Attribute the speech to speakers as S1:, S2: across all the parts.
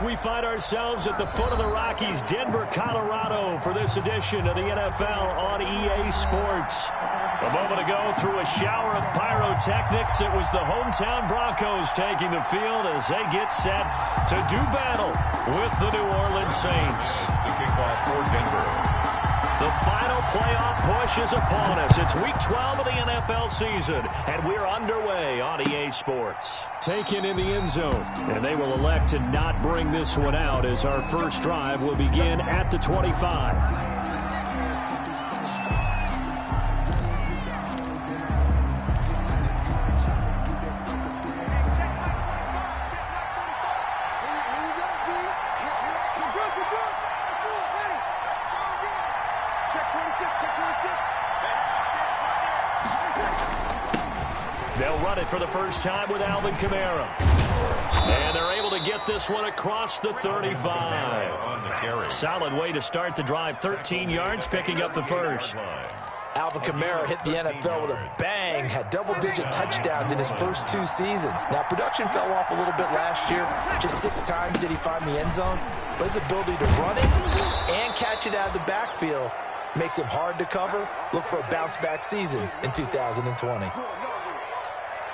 S1: We find ourselves at the foot of the Rockies, Denver, Colorado, for this edition of the NFL on EA Sports. A moment ago, through a shower of pyrotechnics, it was the hometown Broncos taking the field as they get set to do battle with the New Orleans Saints.
S2: The kickoff for Denver.
S1: The final playoff push is upon us. It's Week 12 of the NFL season, and we're underway on EA Sports. Taken in the end zone, and they will elect to not bring this one out as our first drive will begin at the 25. They'll run it for the first time with Alvin Kamara. And they're able to get this one across the 35. Solid way to start the drive. 13 yards, picking up the first.
S3: Alvin Kamara hit the NFL with a bang, had double-digit touchdowns in his first 2 seasons. Now, production fell off a little bit last year. Just 6 times did he find the end zone. But his ability to run it and catch it out of the backfield makes him hard to cover. Look for a bounce-back season in 2020.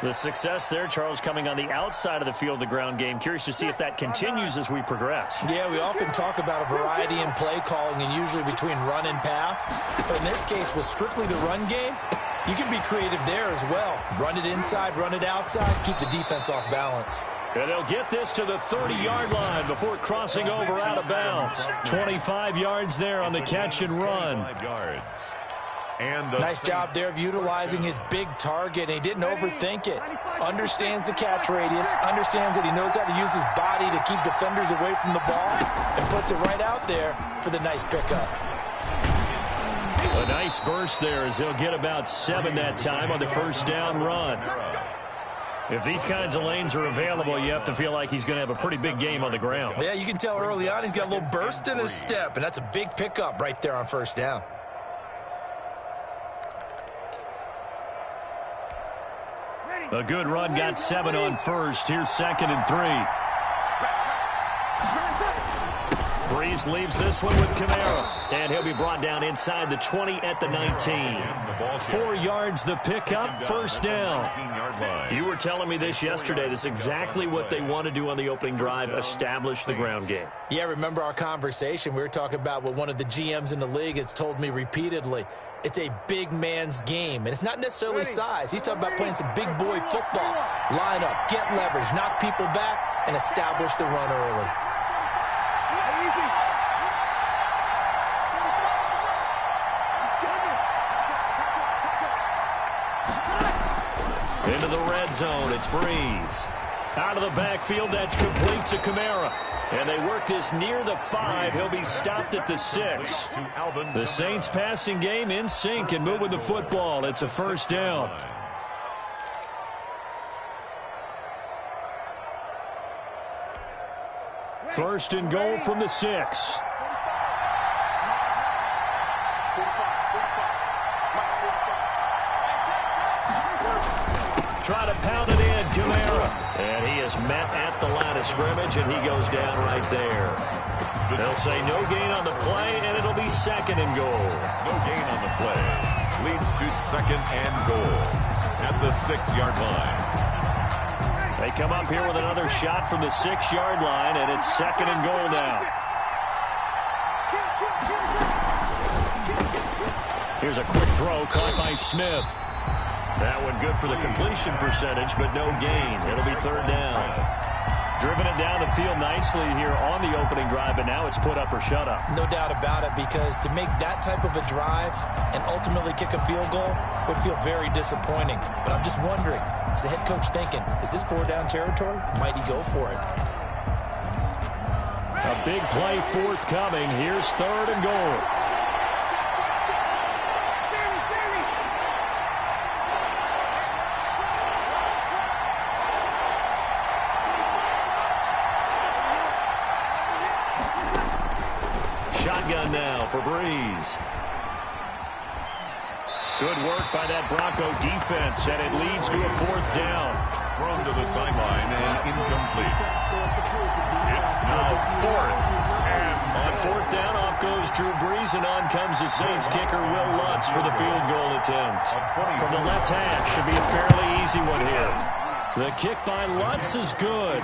S1: The success there, Charles, coming on the outside of the field, the ground game. Curious to see if that continues as we progress.
S3: Yeah, we often talk about a variety in play calling and usually between run and pass. But in this case, with strictly the run game, you can be creative there as well. Run it inside, run it outside, keep the defense off balance.
S1: And they'll get this to the 30-yard line before crossing over out of bounds. 25 yards there on the catch and run.
S2: 5 yards.
S3: Nice job there of utilizing his big target. He didn't overthink it. Understands the catch radius. Understands that he knows how to use his body to keep defenders away from the ball. And puts it right out there for the nice pickup.
S1: A nice burst there as they'll get about 7 that time on the first down run. If these kinds of lanes are available, you have to feel like he's going to have a pretty big game on the ground.
S3: Yeah, you can tell early on he's got a little burst in his step. And that's a big pickup right there on first down.
S1: A good run, got 7 on first. Here's 2nd and 3. Breeze leaves this one with Kamara. And he'll be brought down inside the 20 at the 19. 4 yards the pickup, first down. You were telling me this yesterday. This is exactly what they want to do on the opening drive, establish the ground game.
S3: Yeah, remember our conversation. We were talking about what one of the GMs in the league has told me repeatedly. It's a big man's game, and it's not necessarily size. He's talking about playing some big boy football. Line up, get leverage, knock people back, and establish the run early.
S1: Into the red zone, it's Breeze. Out of the backfield, that's complete to Kamara. And they work this near the 5. He'll be stopped at the 6. The Saints passing game in sync and moving the football. It's a first down. First and goal from the 6. Try to pound it in, Kamara. And he is met at the line of scrimmage, and he goes down right there. They'll say no gain on the play, and it'll be 2nd and goal.
S2: No gain on the play. Leads to 2nd and goal at the 6-yard line.
S1: They come up here with another shot from the 6-yard line, and it's 2nd and goal now. Here's a quick throw caught by Smith. That one good for the completion percentage, but no gain. It'll be 3rd down. Driven it down the field nicely here on the opening drive, and now it's put up or shut up.
S3: No doubt about it, because to make that type of a drive and ultimately kick a field goal would feel very disappointing. But I'm just wondering, is the head coach thinking, is this 4-down territory? Might he go for it?
S1: A big play forthcoming. Here's 3rd and goal. Shotgun now for Breeze. Good work by that Bronco defense, and it leads to a 4th down.
S2: thrown to the sideline and incomplete. It's now 4th and
S1: on 4th down, off goes Drew Brees, and on comes the Saints kicker Will Lutz for the field goal attempt. From the left hash, should be a fairly easy one here. The kick by Lutz is good.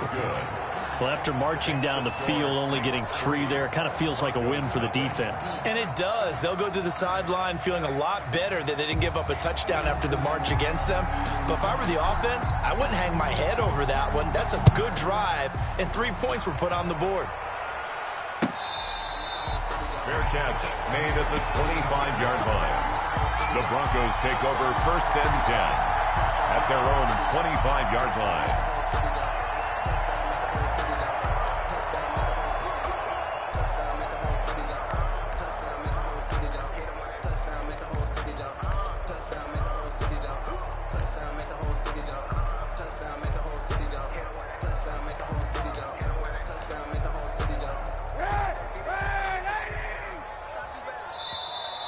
S1: Well, after marching down the field, only getting 3 there, it kind of feels like a win for the defense.
S3: And it does. They'll go to the sideline feeling a lot better that they didn't give up a touchdown after the march against them. But if I were the offense, I wouldn't hang my head over that one. That's a good drive, and 3 points were put on the board.
S2: fair catch made at the 25-yard line. The Broncos take over 1st and 10 at their own 25-yard line.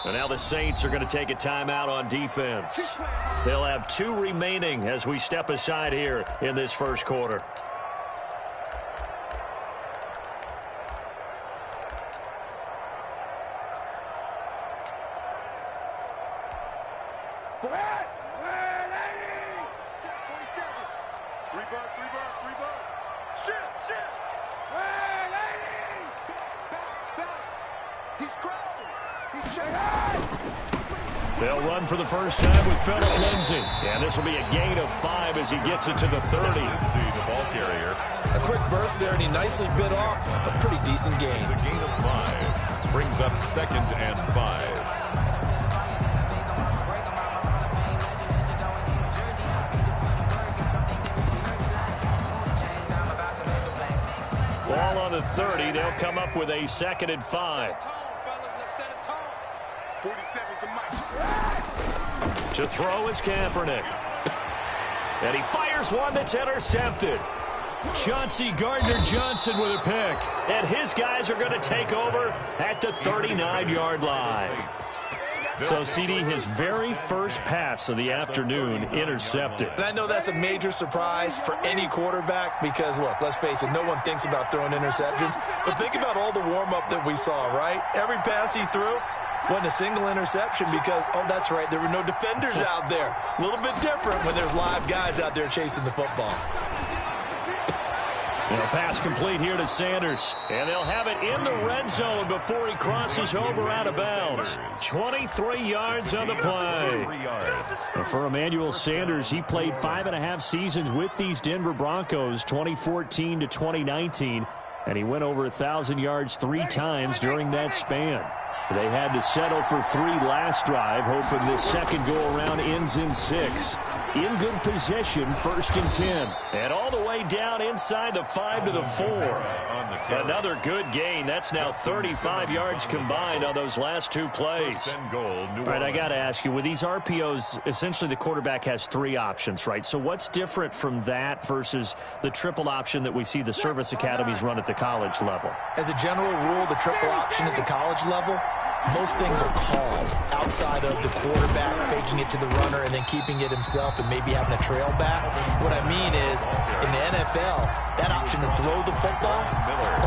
S1: And now the Saints are going to take a timeout on defense. They'll have 2 remaining as we step aside here in this first quarter. They'll run for the first time with Phillip Lindsay. And this will be a gain of 5 as he gets it to the 30.
S2: The ball carrier.
S3: A quick burst there, and he nicely bit off a pretty decent gain.
S2: The gain of 5 brings up 2nd and 5.
S1: Ball on the 30. They'll come up with a 2nd and 5. To throw is Kaepernick. And he fires one that's intercepted. Chauncey Gardner-Johnson with a pick. And his guys are going to take over at the 39-yard line. So, CD, his very first pass of the afternoon intercepted.
S3: And I know that's a major surprise for any quarterback because, look, let's face it, no one thinks about throwing interceptions. But think about all the warm-up that we saw, right? Every pass he threw wasn't a single interception because, oh, that's right, there were no defenders out there. A little bit different when there's live guys out there chasing the football.
S1: And a pass complete here to Sanders. And they'll have it in the red zone before he crosses over out of bounds. 23 yards on the play. And for Emmanuel Sanders, he played 5.5 seasons with these Denver Broncos, 2014 to 2019. And he went over 1,000 yards 3 times during that span. They had to settle for 3 last drive, hoping this second go-around ends in 6. In good position, 1st and 10. And all the way down inside the 5 to the 4. Another good gain. That's now 35 yards combined on those last 2 plays. All right, I got to ask you, with these RPOs, essentially the quarterback has 3 options, right? So what's different from that versus the triple option that we see the service academies run at the college level?
S3: As a general rule, the triple option at the college level, most things are called outside of the quarterback faking it to the runner and then keeping it himself and maybe having a trail back. What I mean is, in the NFL, that option to throw the football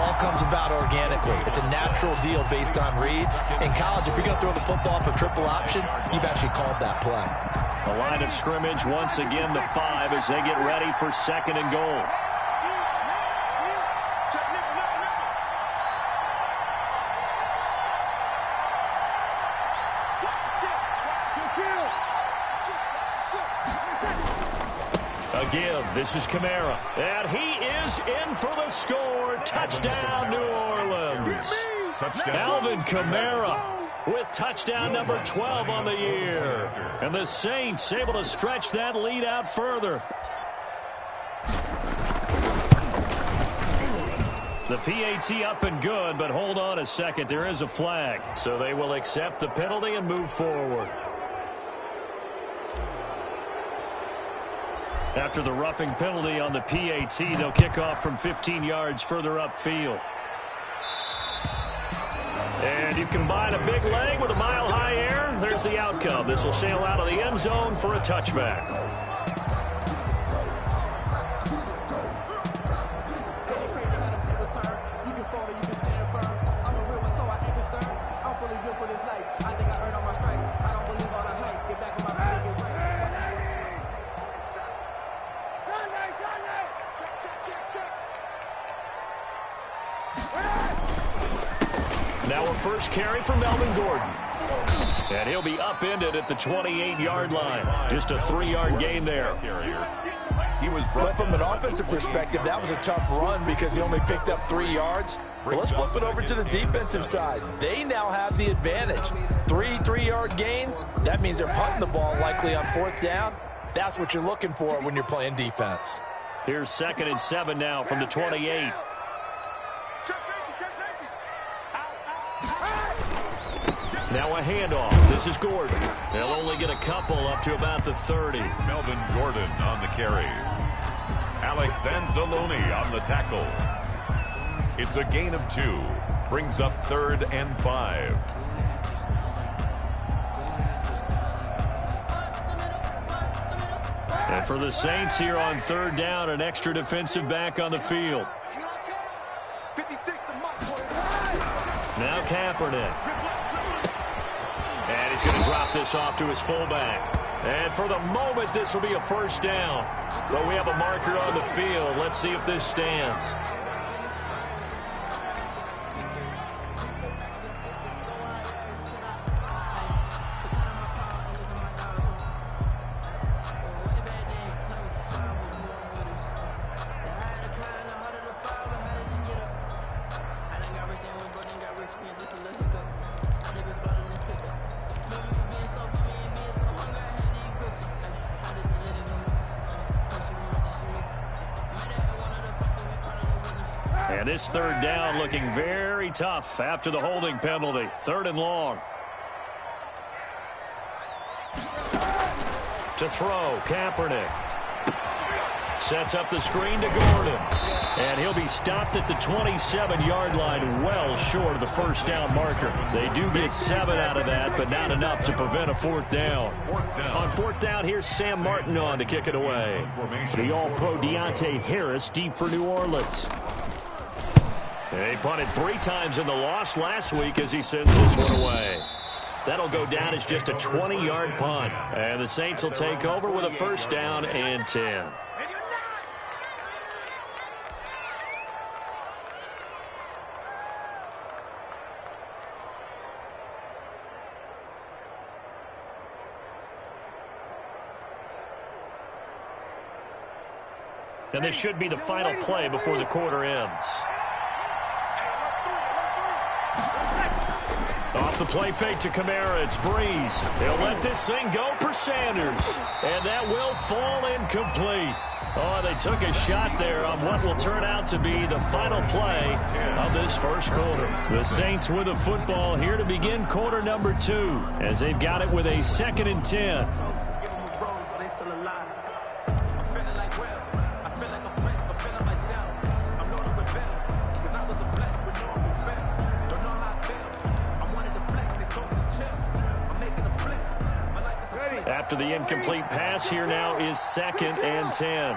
S3: all comes about organically. It's a natural deal based on reads. In college, if you're going to throw the football off a triple option, you've actually called that play.
S1: The line of scrimmage, once again, the 5 as they get ready for 2nd and goal. Give. This is Kamara. And he is in for the score. Touchdown, New Orleans. Touchdown. Alvin Kamara with touchdown number 12 on the year. And the Saints able to stretch that lead out further. The PAT up and good, but hold on a second. There is a flag. So they will accept the penalty and move forward. After the roughing penalty on the PAT, they'll kick off from 15 yards further upfield. And you combine a big leg with a mile-high air, there's the outcome. This will sail out of the end zone for a touchback. first carry for Melvin Gordon. And he'll be upended at the 28-yard line. Just a 3-yard gain there.
S3: But from an offensive perspective, that was a tough run because he only picked up 3 yards. Well, let's flip it over to the defensive side. They now have the advantage. 3-3-yard gains, that means they're punting the ball likely on 4th down. That's what you're looking for when you're playing defense.
S1: Here's 2nd and 7 now from the 28. Now a handoff. This is Gordon. They'll only get a couple up to about the 30.
S2: Melvin Gordon on the carry. Alex Anzalone on the tackle. It's a gain of 2. Brings up 3rd and 5.
S1: And for the Saints here on 3rd down, an extra defensive back on the field. Now Kaepernick. And he's going to drop this off to his fullback. And for the moment, this will be a 1st down. But we have a marker on the field. Let's see if this stands. And this 3rd down looking very tough after the holding penalty. 3rd and long. To throw, Kaepernick. Sets up the screen to Gordon. And he'll be stopped at the 27-yard line, well short of the 1st down marker. They do get 7 out of that, but not enough to prevent a 4th down. On 4th down, here's Sam Martin on to kick it away. The All-Pro Deontay Harris deep for New Orleans. He punted 3 times in the loss last week as he sends this one away. That'll go down as just a 20-yard punt. And the Saints will take over with a 1st down and 10. And this should be the final play before the quarter ends. Off the play fake to Kamara, it's Breeze. He'll let this thing go for Sanders. And that will fall incomplete. Oh, they took a shot there on what will turn out to be the final play of this 1st quarter. The Saints with the football here to begin quarter number 2 as they've got it with a 2nd and 10. After the incomplete pass, here now is 2nd and 10.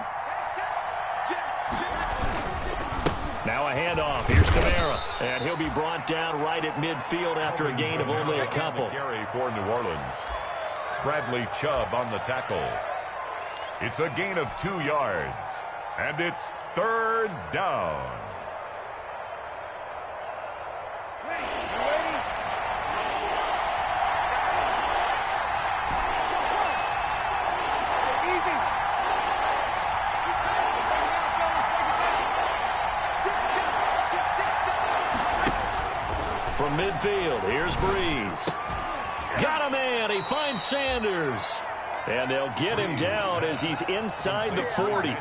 S1: Now a handoff. Here's Kamara. And he'll be brought down right at midfield after a gain of only a couple.
S2: Carry for New Orleans. Bradley Chubb on the tackle. It's a gain of 2 yards. And it's 3rd down.
S1: From midfield, here's Breeze. Got a man. He finds Sanders. And they'll get him down as he's inside the 40.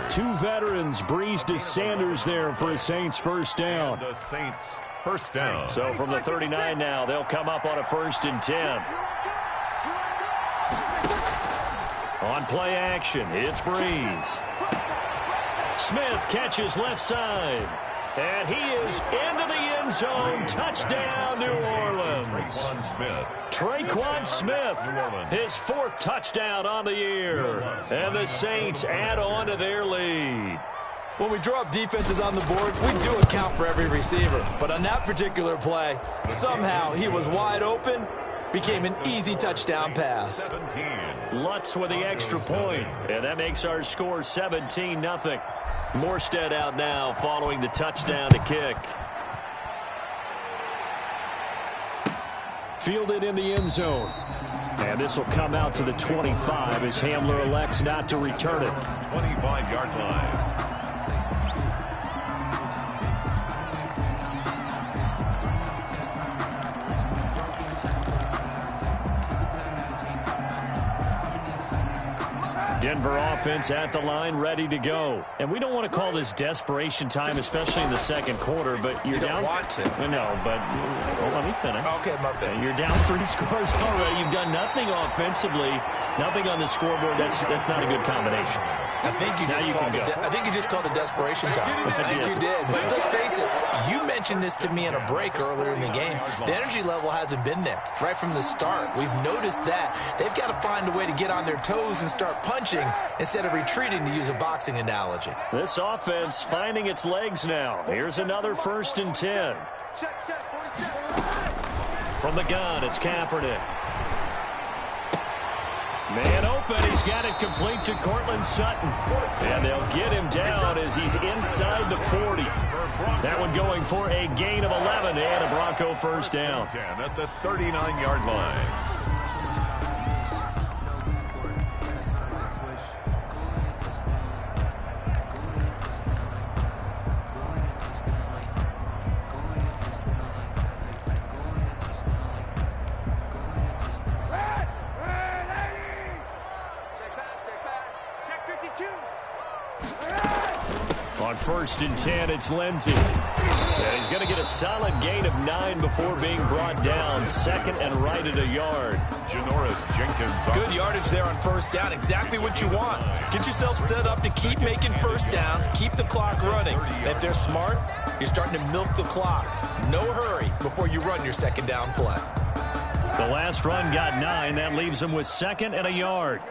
S1: 2 veterans, Breeze to Sanders there for a Saints 1st down.
S2: The Saints 1st down.
S1: So from the 39 now, they'll come up on a 1st and 10. On play action, it's Breeze. Smith catches left side. And he is into the end zone. Touchdown, New Orleans. Traquan Smith, his 4th touchdown on the year. And the Saints add on to their lead.
S3: When we draw up defenses on the board, we do account for every receiver. But on that particular play, somehow he was wide open, became an easy touchdown pass.
S1: Lutz with the extra point, and that makes our score 17-0. Morstead out now following the touchdown to kick. Fielded in the end zone. And this will come out to the 25 as Hamler elects not to return it.
S2: 25-yard line.
S1: Denver offense at the line, ready to go. And we don't want to call this desperation time, especially in the second quarter, but you're down.
S3: You don't want to.
S1: No, but let me finish.
S3: Okay, my bad.
S1: You're down 3 scores already. You've done nothing offensively, nothing on the scoreboard. That's not a good combination.
S3: I think you just called it desperation time. I think you did. But let's face it, you mentioned this to me in a break earlier in the game. The energy level hasn't been there right from the start. We've noticed that. They've got to find a way to get on their toes and start punching instead of retreating, to use a boxing analogy.
S1: This offense finding its legs now. Here's another 1st and 10. From the gun, it's Kaepernick. Man open, he's got it complete to Cortland Sutton. And they'll get him down as he's inside the 40. That one going for a gain of 11 and a Bronco first down.
S2: At the 39-yard line.
S1: On 1st and 10, it's Lindsey. And he's going to get a solid gain of 9 before being brought down. 2nd and right at a yard.
S2: Janoris Jenkins.
S3: Good yardage there on 1st down. Exactly what you want. Get yourself set up to keep making 1st downs. Keep the clock running. And if they're smart, you're starting to milk the clock. No hurry before you run your 2nd down play.
S1: The last run got 9. That leaves him with 2nd and a yard.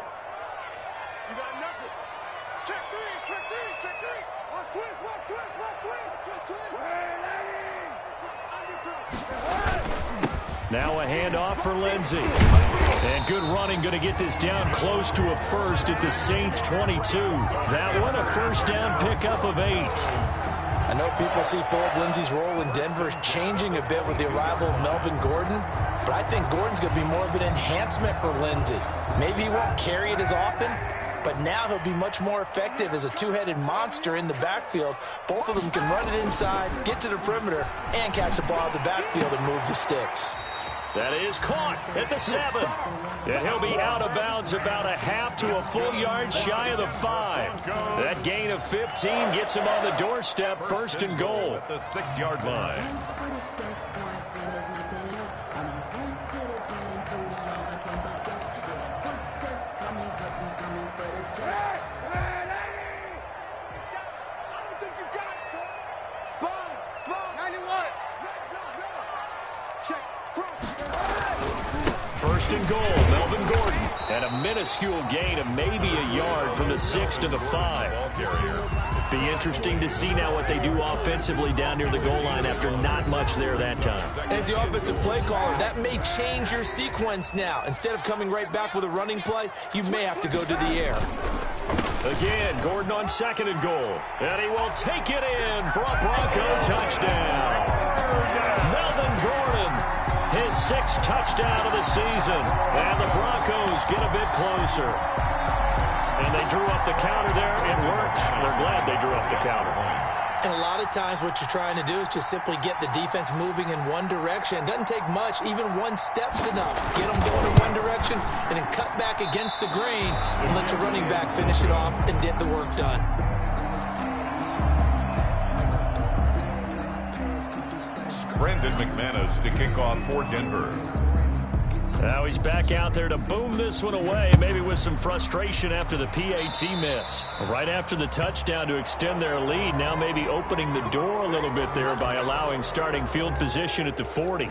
S1: Now a handoff for Lindsey. And good running, going to get this down close to a 1st at the Saints 22. That one a 1st down pickup of 8.
S3: I know people see Philip Lindsey's role in Denver changing a bit with the arrival of Melvin Gordon, but I think Gordon's going to be more of an enhancement for Lindsey. Maybe he won't carry it as often, but now he'll be much more effective as a two-headed monster in the backfield. Both of them can run it inside, get to the perimeter, and catch the ball in the backfield and move the sticks.
S1: That is caught at the 7. And he'll be out of bounds about a half to a full yard shy of the 5. That gain of 15 gets him on the doorstep, 1st and goal.
S2: At the 6-yard line.
S1: First and goal, Melvin Gordon. And a minuscule gain of maybe a yard from the 6 to the 5. Be interesting to see now what they do offensively down near the goal line after not much there that time.
S3: As the offensive play caller, that may change your sequence now. Instead of coming right back with a running play, you may have to go to the air.
S1: Again, Gordon on 2nd and goal. And he will take it in for a Bronco touchdown. Melvin Gordon, his 6th touchdown of the season. And the Broncos get a bit closer. And they drew up the counter there. It worked. They're glad they drew up the counter.
S3: And a lot of times what you're trying to do is just simply get the defense moving in one direction. It doesn't take much. Even one step's enough. Get them going in one direction and then cut back against the grain and let your running back finish it off and get the work done.
S2: Brandon McManus to kick off for Denver.
S1: Now he's back out there to boom this one away, maybe with some frustration after the PAT miss. Right after the touchdown to extend their lead, now maybe opening the door a little bit there by allowing starting field position at the 40.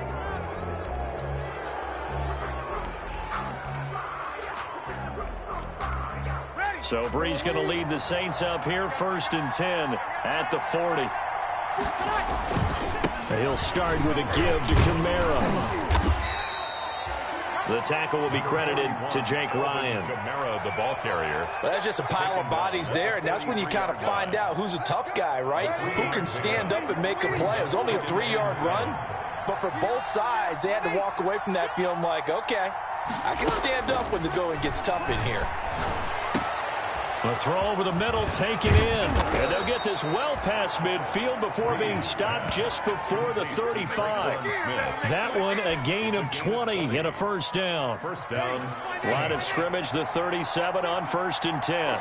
S1: So Bree's going to lead the Saints up here, 1st and 10 at the 40. He'll start with a give to Kamara. The tackle will be credited to Jake Ryan.
S2: Kamara, the ball carrier.
S3: Well, that's just a pile of bodies there, and that's when you kind of find out who's a tough guy, right? Who can stand up and make a play. It was only a 3-yard run, But for both sides, they had to walk away from that feeling like, okay, I can stand up when the going gets tough in here.
S1: A throw over the middle, taken in. And they'll get this well past midfield before being stopped just before the 35. That one, a gain of 20 and a first down.
S2: First down.
S1: Line of scrimmage, the 37 on 1st and 10.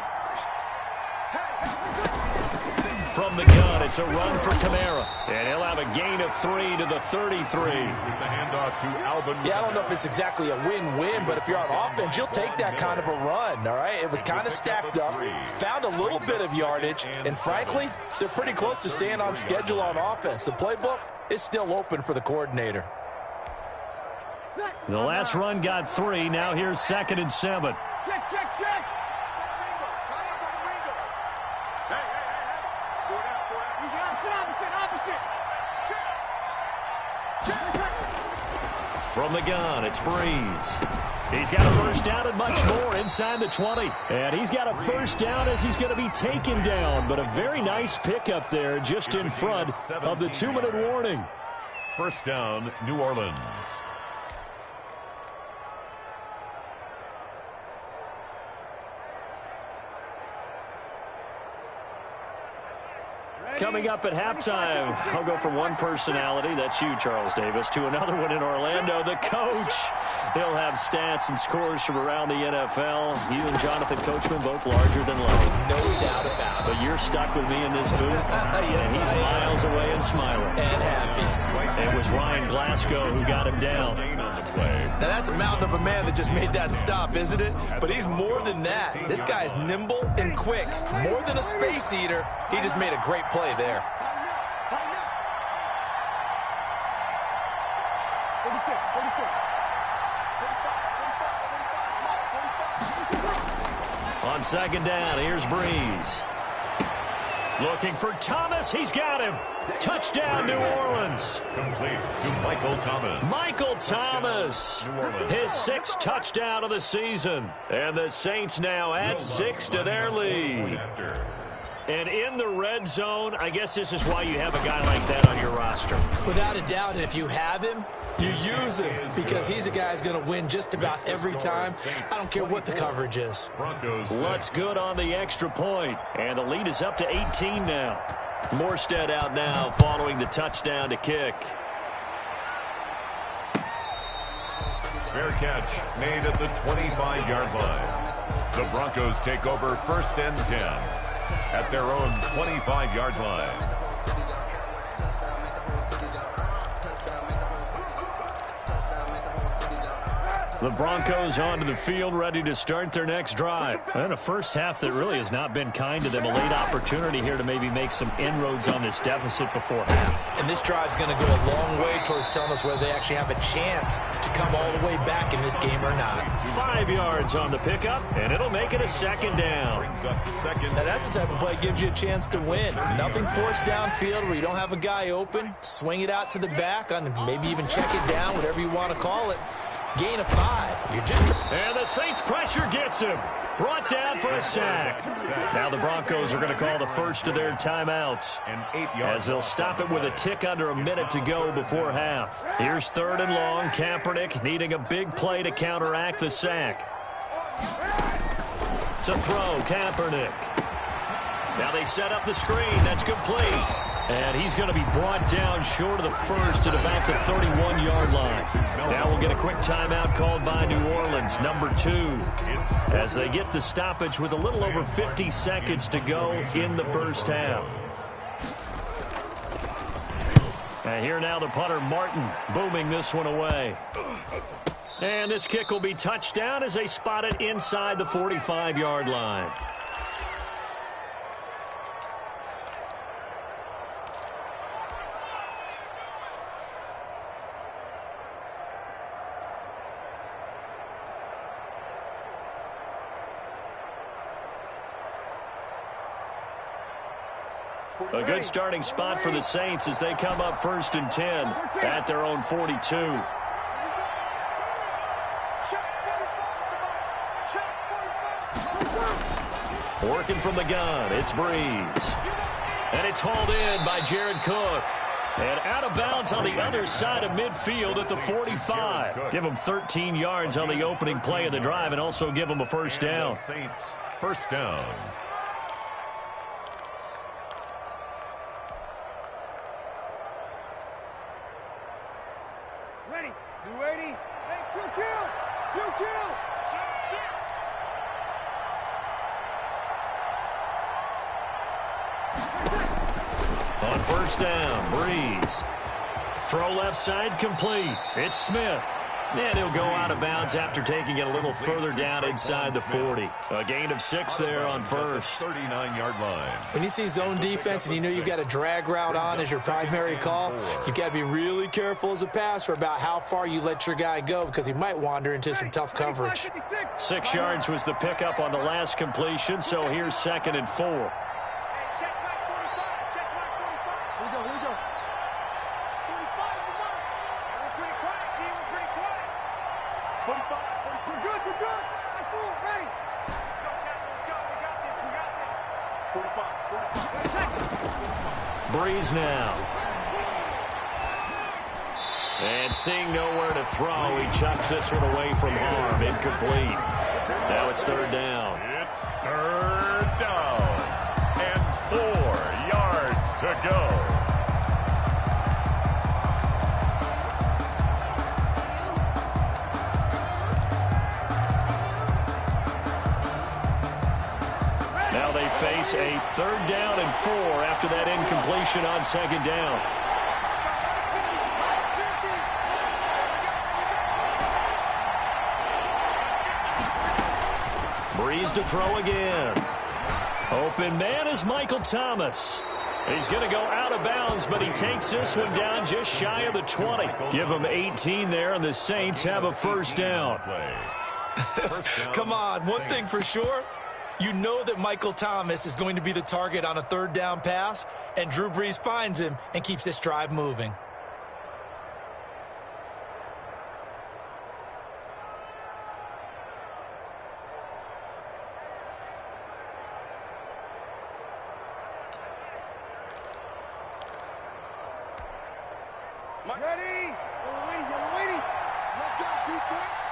S1: From the gun, it's a run for Kamara. And he'll have a gain of 3 to the 33.
S2: With the handoff to Alvin.
S3: Yeah, I don't know if it's exactly a win-win, but if you're on offense, you'll take that kind of a run, all right? It was kind of stacked up, found a little bit of yardage, and frankly, they're pretty close to staying on schedule on offense. The playbook is still open for the coordinator.
S1: The last run got 3. Now here's 2nd and 7.
S4: Check, check, check.
S1: From the gun, it's Breeze. He's got a first down and much more inside the 20. And he's got a first down as he's going to be taken down. But a very nice pickup there just in front of the 2-minute warning.
S2: First down, New Orleans.
S1: Coming up at halftime, I'll go from one personality, that's you, Charles Davis, to another one in Orlando, the coach. He'll have stats and scores from around the NFL. You and Jonathan Coachman both larger than life.
S3: No doubt about it.
S1: But you're stuck with me in this booth,
S3: Yes,
S1: and he's miles away and smiling.
S3: And happy.
S1: It was Ryan Glasgow who got him down.
S3: Now, that's a mountain of a man that just made that stop, isn't it? But he's more than that. This guy's nimble and quick. More than a space eater. He just made a great play there.
S1: On 2nd down, here's Breeze. Looking for Thomas. He's got him. Touchdown, New Orleans.
S2: Complete to Michael Thomas.
S1: Michael Thomas. His 6th touchdown of the season. And the Saints now add 6 to their lead. And in the red zone, I guess this is why you have a guy like that on your roster.
S3: Without a doubt, and if you have him, you use him because he's a guy who's going to win just about every time. I don't care what the coverage is.
S1: Looks good on the extra point. And the lead is up to 18 now. Morstead out now following the touchdown to kick.
S2: Fair catch made at the 25-yard line. The Broncos take over 1st and 10 at their own 25-yard line.
S1: The Broncos onto the field, ready to start their next drive. And a first half that really has not been kind to them. A late opportunity here to maybe make some inroads on this deficit before half.
S3: And this drive's going to go a long way towards telling us whether they actually have a chance to come all the way back in this game or not.
S1: 5 yards on the pickup, and it'll make it a 2nd down.
S3: Now that's the type of play that gives you a chance to win. Nothing forced downfield where you don't have a guy open. Swing it out to the back, on maybe even check it down, whatever you want to call it. Gain of 5. You're just...
S1: And the Saints pressure gets him. Brought down for a sack. Now the Broncos are going to call the first of their timeouts, as they'll stop it with a tick under a minute to go before half. Here's 3rd and long. Kaepernick needing a big play to counteract the sack. To throw, Kaepernick. Now they set up the screen. That's complete. And he's going to be brought down short of the first at about the 31-yard line. Now we'll get a quick timeout called by New Orleans, number 2, as they get the stoppage with a little over 50 seconds to go in the first half. And here now the punter, Martin, booming this one away. And this kick will be touchdown as they spot it inside the 45-yard line. A good starting spot for the Saints as they come up 1st and 10 at their own 42. Working from the gun, it's Breeze. And it's hauled in by Jared Cook. And out of bounds on the other side of midfield at the 45. Give them 13 yards on the opening play of the drive and also give them a first down.
S2: Saints, first down.
S4: Ready. 280. Hey, kill.
S1: On first down, Breeze. Throw left side, complete. It's Smith. And he'll go out of bounds after taking it a little further down inside the 40. A gain of 6 there on first.
S2: 39-yard line.
S3: When you see zone defense and you know you've got a drag route on as your primary call, you've got to be really careful as a passer about how far you let your guy go because he might wander into some tough coverage.
S1: 6 yards was the pickup on the last completion, so here's 2nd and 4. Breeze now. And seeing nowhere to throw, he chucks this one away from harm. Incomplete. Now it's 3rd down.
S2: It's 3rd down. And 4 yards to go.
S1: Now they face a 3rd down and 4 after that incompletion on 2nd down. Breeze to throw again. Open man is Michael Thomas. He's going to go out of bounds, but he takes this one down just shy of the 20. Give him 18 there, and the Saints have a first down.
S3: Come on, one thing for sure. You know that Michael Thomas is going to be the target on a 3rd down pass, and Drew Brees finds him and keeps this drive moving.
S4: Ready. You're waiting. Let's go, defense.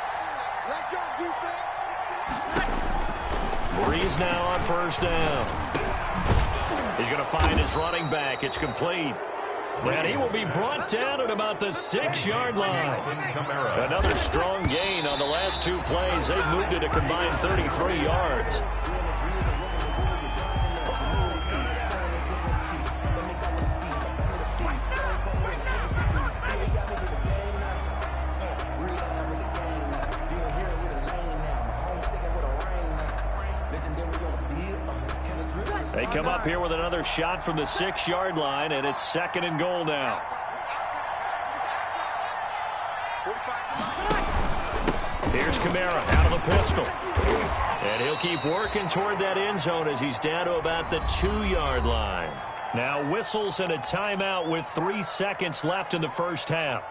S1: Breeze now on first down. He's going to find his running back. It's complete. And he will be brought down at about the 6-yard line. Another strong gain on the last 2 plays. They've moved it a combined 33 yards. They come up here with another shot from the 6-yard line, and it's 2nd and goal now. Here's Kamara out of the pistol. And he'll keep working toward that end zone as he's down to about the 2-yard line. Now whistles and a timeout with 3 seconds left in the first half.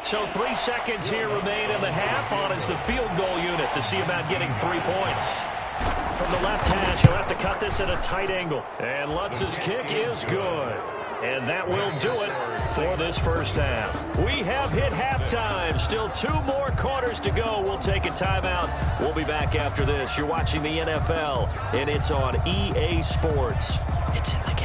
S1: So 3 seconds here remain in the half. On is the field goal unit to see about getting 3 points. From the left hash, he'll have to cut this at a tight angle. And Lutz's kick is good. And that will do it for this first half. We have hit halftime. Still 2 more quarters to go. We'll take a timeout. We'll be back after this. You're watching the NFL, and it's on EA Sports. It's in the game.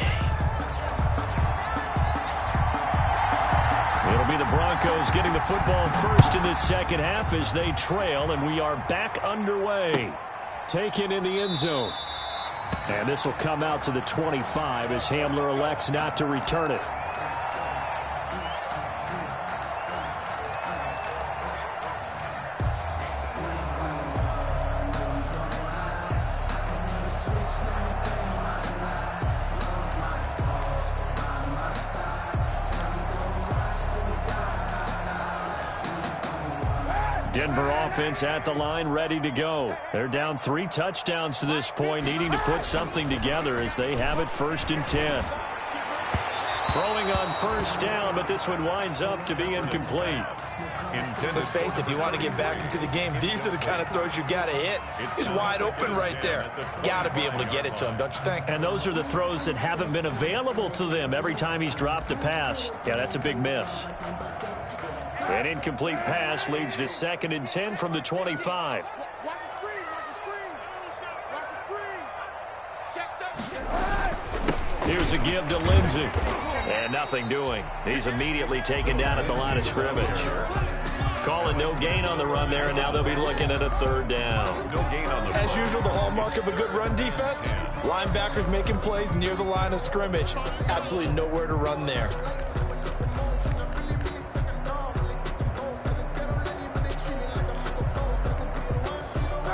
S1: It'll be the Broncos getting the football first in this second half as they trail, and we are back underway. Taken in the end zone. And this will come out to the 25 as Hamler elects not to return it. Denver offense at the line, ready to go. They're down 3 touchdowns to this point, needing to put something together as they have it 1st and 10. Throwing on first down, but this one winds up to be incomplete.
S3: Let's face it, if you want to get back into the game, these are the kind of throws you got to hit. He's wide open right there. Got to be able to get it to him, don't you think?
S1: And those are the throws that haven't been available to them every time he's dropped a pass. Yeah, that's a big miss. An incomplete pass leads to 2nd and 10 from the 25.
S4: Watch the screen, watch the screen. Watch the screen. Check the...
S1: Here's a give to Lindsey. And nothing doing. He's immediately taken down at the line of scrimmage. Calling no gain on the run there, and now they'll be looking at a 3rd down.
S2: No gain on the
S3: As usual, the hallmark of a good run defense, linebackers making plays near the line of scrimmage. Absolutely nowhere to run there.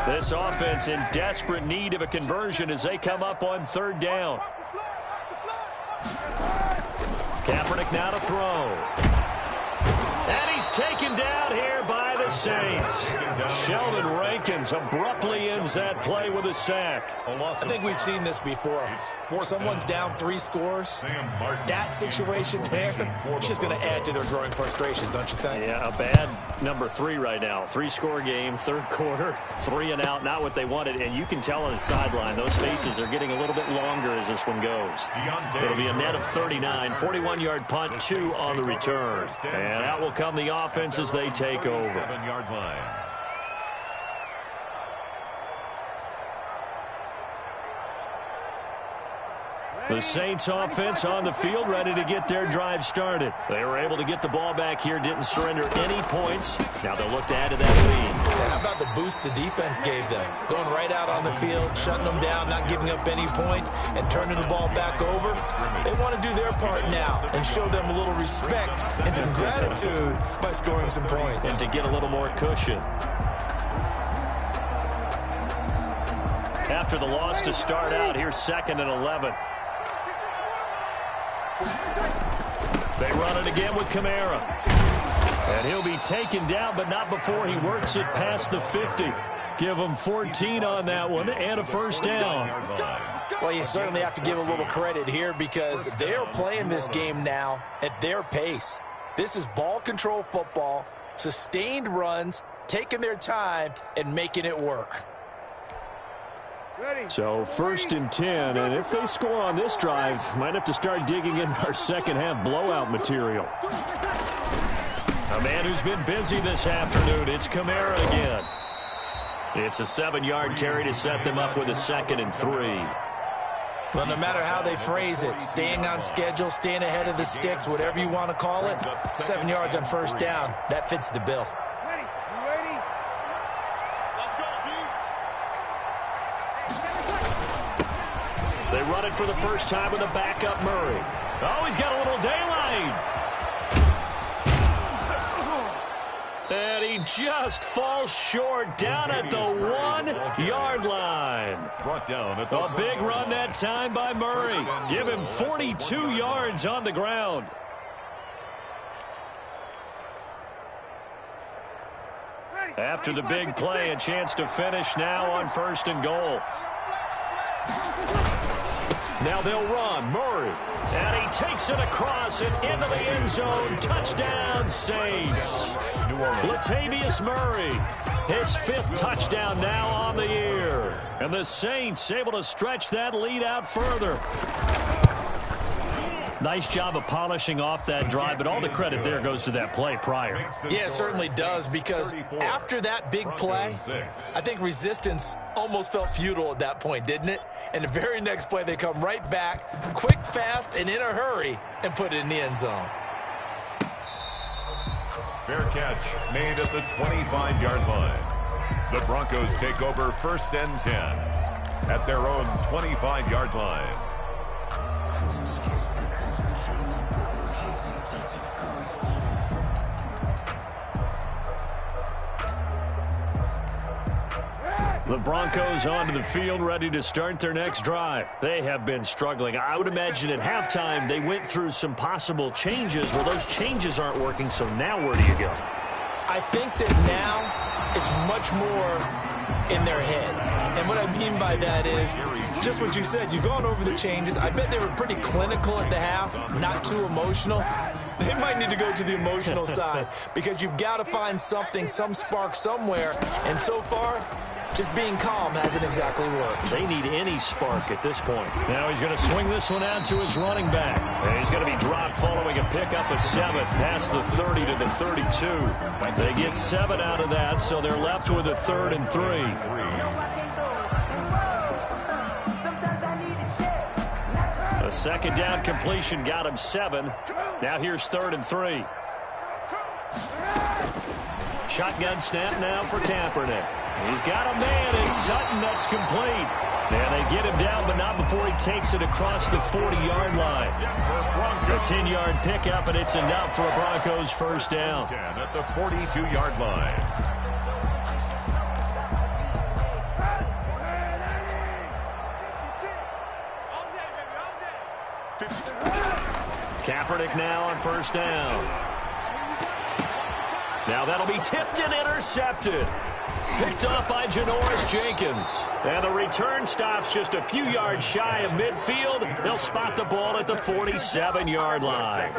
S1: This offense in desperate need of a conversion as they come up on 3rd down. Kaepernick now to throw. And he's taken down here by the Saints. Sheldon Rankins abruptly ends that play with a sack.
S3: I think we've seen this before. Someone's down 3 scores. That situation there, it's just going to add to their growing frustrations, don't you think?
S1: Yeah, a bad number 3 right now. 3-score game, 3rd quarter, 3 and out, not what they wanted. And you can tell on the sideline, those faces are getting a little bit longer as this one goes. It'll be a net of 39, 41-yard punt, 2 on the return. And out will come the offense as they take over.
S2: 7-yard line.
S1: The Saints offense on the field, ready to get their drive started. They were able to get the ball back here, didn't surrender any points. Now they'll look to add to that lead.
S3: How about the boost the defense gave them? Going right out on the field, shutting them down, not giving up any points, and turning the ball back over. They want to do their part now and show them a little respect and some gratitude by scoring some points.
S1: And to get a little more cushion. After the loss to start out, here's 2nd and 11. They run it again with Kamara. And he'll be taken down, but not before he works it past the 50. Give him 14 on that one and a 1st down.
S3: Well, you certainly have to give a little credit here because they're playing this game now at their pace. This is ball control football, sustained runs, taking their time, and making it work.
S1: So 1st and 10, and if they score on this drive, might have to start digging in our second-half blowout material. A man who's been busy this afternoon, it's Kamara again. It's a 7-yard carry to set them up with a 2nd and 3.
S3: Well, no matter how they phrase it, staying on schedule, staying ahead of the sticks, whatever you want to call it, 7 yards on 1st down, that fits the bill.
S4: Ready? You ready? Let's go, D.
S1: They run it for the first time with a backup Murray. Oh, he's got a little daylight. And he just falls short down at the 1-yard line.
S2: Brought down at the
S1: A big run that time by Murray. Give him 42 yards on the ground. After the big play, a chance to finish now on 1st and goal. Now they'll run. Murray. And he takes it across and into the end zone. Touchdown, Saints. Latavius Murray, his 5th touchdown now on the year. And the Saints able to stretch that lead out further. Nice job of polishing off that drive, but all the credit there goes to that play prior.
S3: Yeah, it certainly does, because after that big play, I think resistance almost felt futile at that point, didn't it? And the very next play, they come right back, quick, fast, and in a hurry, and put it in the end zone.
S2: Fair catch made at the 25-yard line. The Broncos take over 1st and 10 at their own 25-yard line.
S1: The Broncos onto the field, ready to start their next drive. They have been struggling. I would imagine at halftime they went through some possible changes. Well, those changes aren't working, so now where do you go?
S3: I think that now it's much more in their head. And what I mean by that is just what you said. You've gone over the changes. I bet they were pretty clinical at the half, not too emotional. They might need to go to the emotional side because you've got to find something, some spark somewhere. And so far, just being calm hasn't exactly worked.
S1: They need any spark at this point. Now he's going to swing this one out to his running back. And he's going to be dropped following a pickup of 7 past the 30 to the 32. They get 7 out of that, so they're left with a 3rd and 3. A second down completion got him 7. Now here's 3rd and 3. Shotgun snap now for Kaepernick. He's got a man in Sutton that's complete. And they get him down, but not before he takes it across the 40-yard line. A 10-yard pickup, and it's enough for a Broncos first down.
S2: 10 at the 42-yard line.
S1: Kaepernick now on first down. Now that'll be tipped and intercepted. Picked off by Janoris Jenkins. And the return stops just a few yards shy of midfield. They'll spot the ball at the 47-yard line.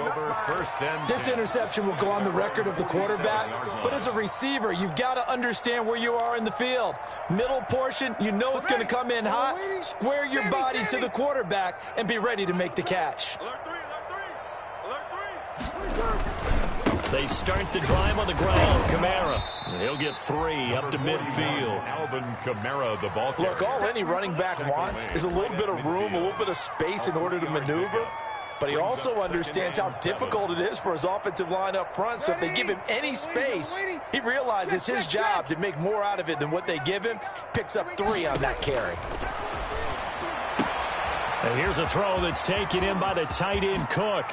S3: This interception will go on the record of the quarterback, but as a receiver, you've got to understand where you are in the field. Middle portion, you know it's going to come in hot. Square your body to the quarterback and be ready to make the catch.
S1: They start the drive on the ground. Kamara. He'll get 3 up to midfield.
S2: Alvin Kamara, the ball carrier.
S3: Look, all any running back wants is a little bit of room, a little bit of space in order to maneuver. But he also understands how difficult it is for his offensive line up front. So if they give him any space, he realizes it's his job to make more out of it than what they give him. Picks up 3 on that carry.
S1: And here's a throw that's taken in by the tight end Cook.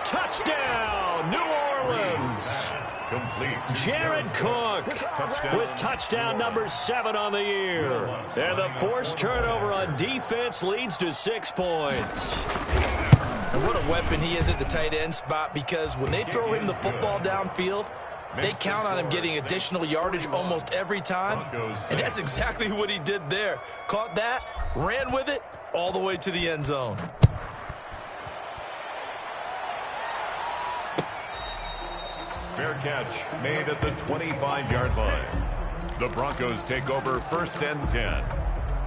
S1: Touchdown, New Orleans.
S2: Complete.
S1: Jared Cook with touchdown number 7 on the year. And the forced turnover on defense leads to 6 points.
S3: And what a weapon he is at the tight end spot, because when they throw him the football downfield, they count on him getting additional yardage almost every time. And that's exactly what he did there. Caught that, ran with it, all the way to the end zone.
S2: Fair catch made at the 25-yard line. The Broncos take over 1st and 10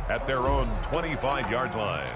S2: at their own 25-yard line.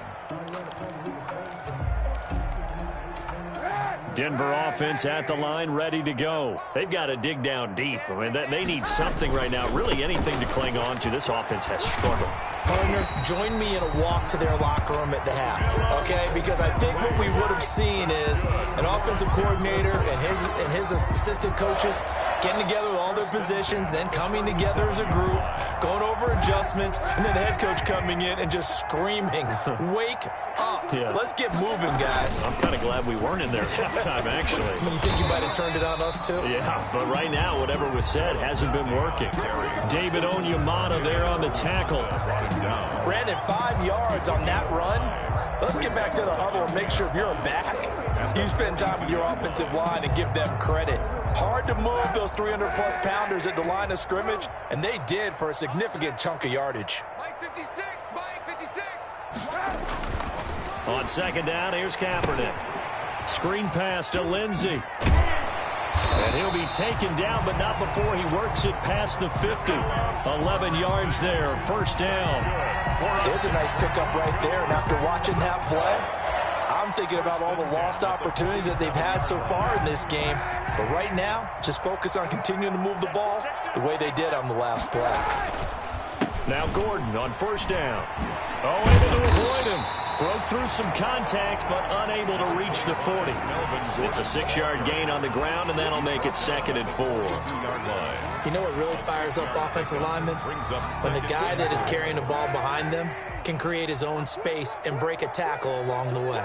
S1: Denver offense at the line, ready to go. They've got to dig down deep. I mean, they need something right now, really anything to cling on to. This offense has struggled.
S3: Partner, join me in a walk to their locker room at the half, okay? Because I think what we would have seen is an offensive coordinator and his assistant coaches getting together with all their positions, then coming together as a group, going over adjustments, and then the head coach coming in and just screaming, "Wake up.
S1: Yeah.
S3: Let's get moving, guys."
S1: I'm kind of glad we weren't in there at halftime, actually.
S3: You think you might have turned it on us, too?
S1: Yeah, but right now, whatever was said hasn't been working. David Onyemata there on the tackle.
S3: Brandon, 5 yards on that run. Let's get back to the huddle and make sure if you're a back, you spend time with your offensive line and give them credit. Hard to move those 300-plus pounders at the line of scrimmage, and they did for a significant chunk of yardage.
S4: Mike 56, Mike 56.
S1: On 2nd down, here's Kaepernick. Screen pass to Lindsey. And he'll be taken down, but not before he works it past the 50. 11 yards there, 1st down.
S3: There's a nice pickup right there, and after watching that play, I'm thinking about all the lost opportunities that they've had so far in this game. But right now, just focus on continuing to move the ball the way they did on the last play.
S1: Now Gordon on 1st down. Oh, able to avoid him. Broke through some contact, but unable to reach the 40. It's a 6-yard gain on the ground, and that'll make it 2nd and 4.
S3: You know what really fires up offensive linemen? When the guy that is carrying the ball behind them can create his own space and break a tackle along the way.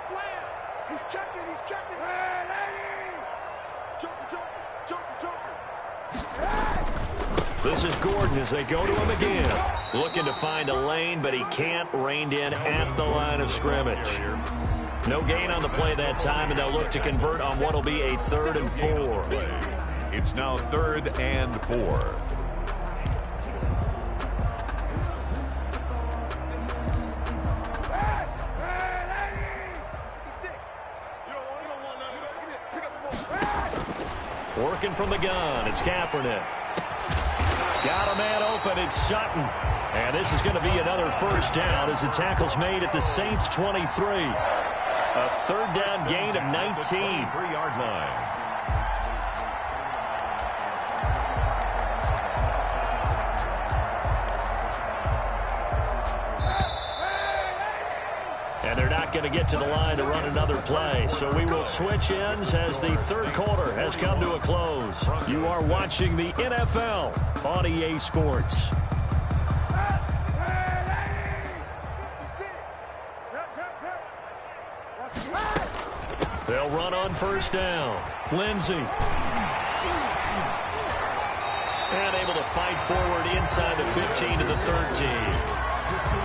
S4: Slam. He's checking. Joker.
S1: This is Gordon as they go to him again. Looking to find a lane, but he can't. Reined in at the line of scrimmage. No gain on the play that time, and they'll look to convert on what will be a 3rd and 4.
S2: It's now 3rd and 4.
S1: Working from the gun, it's Kaepernick. Got a man open, it's Sutton. And this is going to be another first down as the tackle's made at the Saints' 23. A 3rd down gain of 19.
S2: 3-yard line.
S1: And they're not going to get to the line to run another play. So we will switch ends as the 3rd quarter has come to a close. You are watching the NFL on EA Sports. They'll run on first down. Lindsey. And able to fight forward inside the 15 to the 13.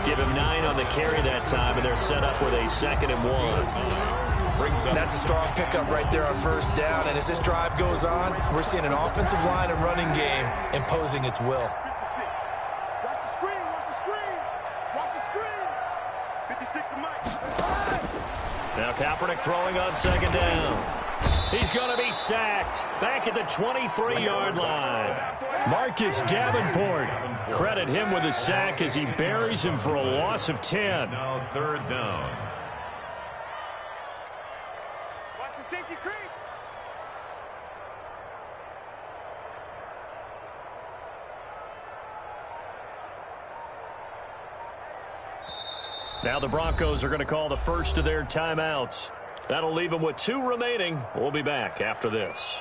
S1: Give him 9 on the carry that time, and they're set up with a 2nd and 1.
S3: That's a strong pickup right there on first down, and as this drive goes on, we're seeing an offensive line and running game imposing its will.
S4: 56. Watch the screen, watch the screen. Watch the screen. 56 to Mike.
S1: Now Kaepernick throwing on 2nd down. He's going to be sacked back at the 23-yard line. Marcus Davenport. Credit him with a sack as he buries him for a loss of 10.
S2: Now 3rd down.
S4: Watch the safety creep.
S1: Now the Broncos are going to call the first of their timeouts. That'll leave them with 2 remaining. We'll be back after this.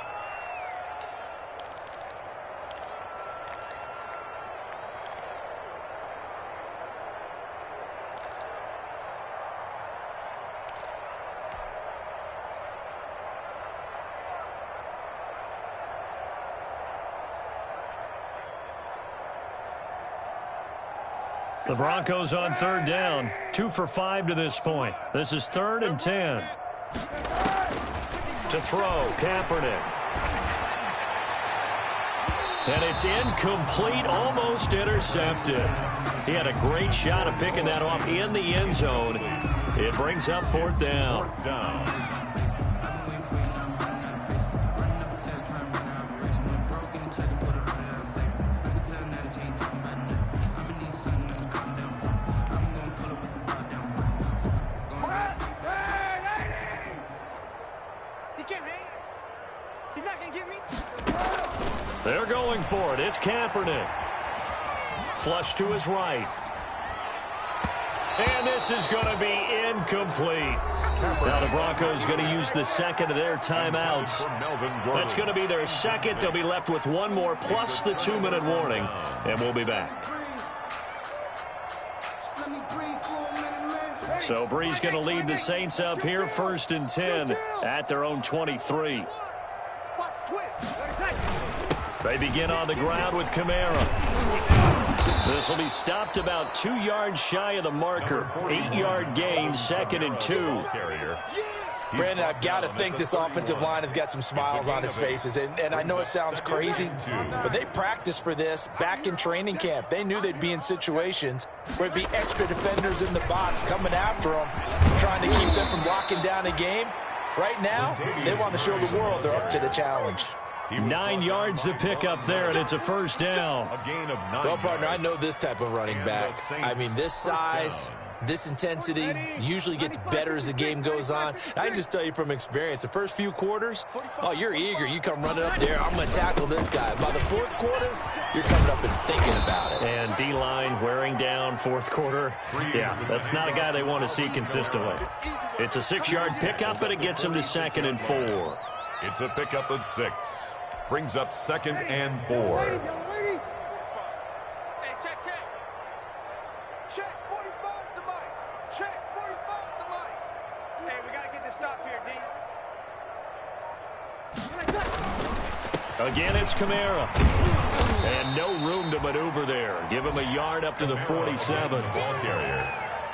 S1: The Broncos on 3rd down. 2 for 5 to this point. This is 3rd and 10. To throw, Kaepernick. And it's incomplete, almost intercepted. He had a great shot of picking that off in the end zone. It brings up 4th down.
S2: 4th down.
S1: They're going for it. It's Kaepernick. Flush to his right. And this is going to be incomplete. Now the Broncos going to use the 2nd of their timeouts. That's going to be their 2nd. They'll be left with 1 more plus the 2-minute warning. And we'll be back. So Bree's going to lead the Saints up here 1st and 10 at their own 23. They begin on the ground with Kamara. This will be stopped about 2 yards shy of the marker. 8-yard gain, 2nd and 2.
S3: Brandon, I've got to think this offensive line has got some smiles on its faces. And I know it sounds crazy, but they practiced for this back in training camp. They knew they'd be in situations where it'd be extra defenders in the box coming after them, trying to keep them from locking down a game. Right now, they want to show the world they're up to the challenge.
S1: 9 yards to pick up there, and it's a first down.
S2: A gain of 9.
S3: Well, partner, I know this type of running back. I mean, this size, this intensity usually gets better as the game goes on. I can just tell you from experience, the first few quarters, oh, you're eager. You come running up there, I'm going to tackle this guy. By the 4th quarter, you're coming up and thinking about it.
S1: And D-line wearing down 4th quarter. Yeah, that's not a guy they want to see consistently. It's a 6-yard pickup, but it gets him to 2nd and 4.
S2: It's a pickup of 6. Brings up 2nd and 4.
S4: Hey, check, check. Check, 45 to Mike. Check, 45 to Mike. Hey, we got to get this stop here, D.
S1: Again, it's Kamara. And no room to maneuver there. Give him a yard up to the 47.
S2: Ball carrier.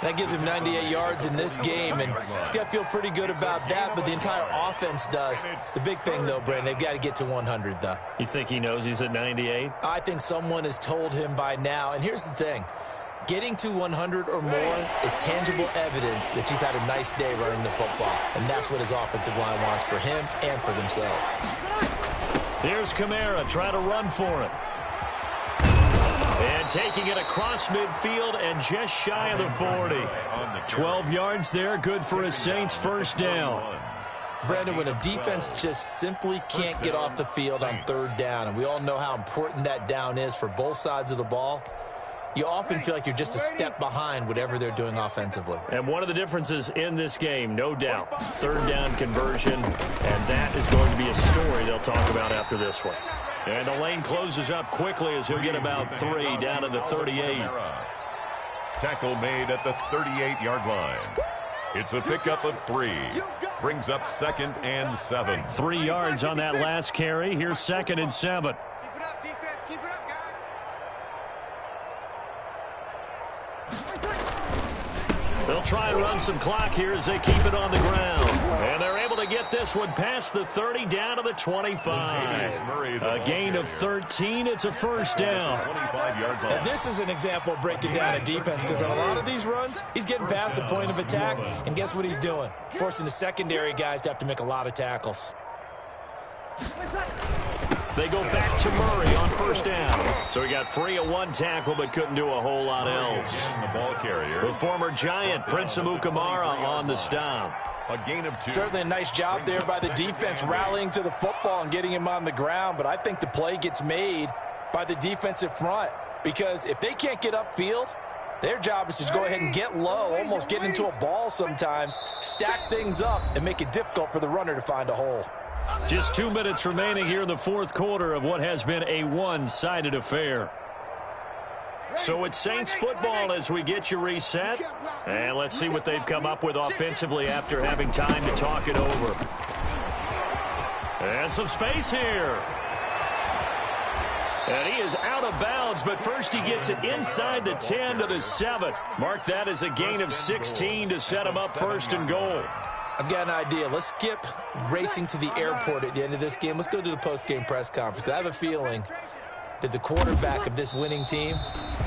S3: That gives him 98 yards in this game, and he's got to feel pretty good about that, but the entire offense does. The big thing, though, Brandon, they've got to get to 100, though.
S1: You think he knows he's at 98?
S3: I think someone has told him by now, and here's the thing. Getting to 100 or more is tangible evidence that you've had a nice day running the football, and that's what his offensive line wants for him and for themselves.
S1: Here's Kamara trying to run for it. And taking it across midfield and just shy of the 40. 12 yards there, good for a Saints first down.
S3: Brandon, when a defense just simply can't get off the field on third down, and we all know how important that down is for both sides of the ball, you often feel like you're just a step behind whatever they're doing offensively.
S1: And one of the differences in this game, no doubt, third down conversion, and that is going to be a story they'll talk about after this one. And the lane closes up quickly as he'll get about 3 down to the 38.
S2: Tackle made at the 38-yard line. It's a pickup of 3. Brings up 2nd and 7.
S1: 3 yards on that last carry. Here's 2nd and 7.
S4: Keep it up, defense. Keep it up, guys.
S1: They'll try and run some clock here as they keep it on the ground. And they're able to get this one past the 30 down to the 25. A gain of 13. It's a first down.
S3: And this is an example of breaking down a defense, because on a lot of these runs, he's getting past the point of attack, and guess what he's doing? Forcing the secondary guys to have to make a lot of tackles.
S1: They go back to Murray on first down. So he got free of 1 tackle but couldn't do a whole lot else.
S2: The ball carrier.
S1: The former Giant, Prince Amukamara, on the stop.
S2: A gain of 2.
S3: Certainly a nice job there by the defense rallying to the football and getting him on the ground, but I think the play gets made by the defensive front, because if they can't get upfield, their job is to go ahead and get low, almost get into a ball sometimes, stack things up, and make it difficult for the runner to find a hole.
S1: Just 2 minutes remaining here in the fourth quarter of what has been a one-sided affair. So it's Saints football as we get you reset. And let's see what they've come up with offensively after having time to talk it over. And some space here. And he is out of bounds, but first he gets it inside the 10 to the 7. Mark that as a gain of 16 to set him up first and goal.
S3: I've got an idea. Let's skip racing to the airport at the end of this game. Let's go to the post-game press conference. I have a feeling that the quarterback of this winning team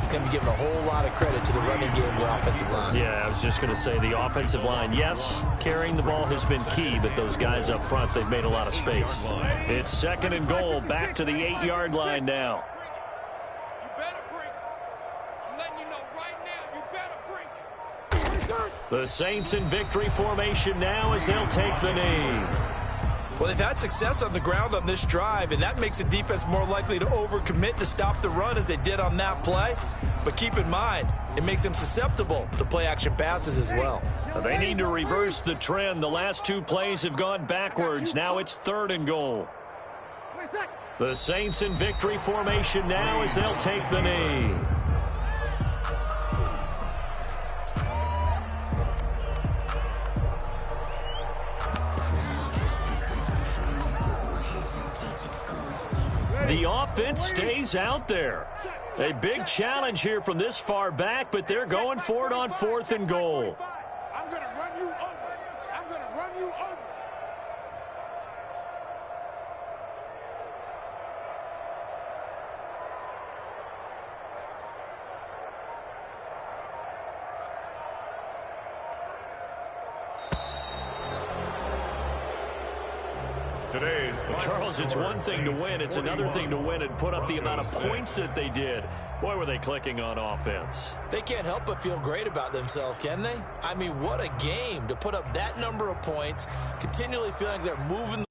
S3: is going to be given a whole lot of credit to the running game and the offensive line.
S1: Yeah, I was just going to say the offensive line, yes, carrying the ball has been key, but those guys up front, they've made a lot of space. It's 2nd and goal, back to the 8-yard line now. The Saints in victory formation now as they'll take the knee.
S3: Well, they've had success on the ground on this drive, and that makes a defense more likely to overcommit to stop the run as they did on that play. But keep in mind, it makes them susceptible to play-action passes as well.
S1: They need to reverse the trend. The last 2 plays have gone backwards. Now it's 3rd and goal. The Saints in victory formation now as they'll take the knee. The offense stays out there. A big challenge here from this far back, but they're going for it on 4th and goal.
S4: I'm going to run you over. I'm going to run you over.
S1: Charles, it's one thing to win. It's another thing to win and put up the amount of points that they did. Boy, were they clicking on offense.
S3: They can't help but feel great about themselves, can they? I mean, what a game to put up that number of points, continually feeling they're moving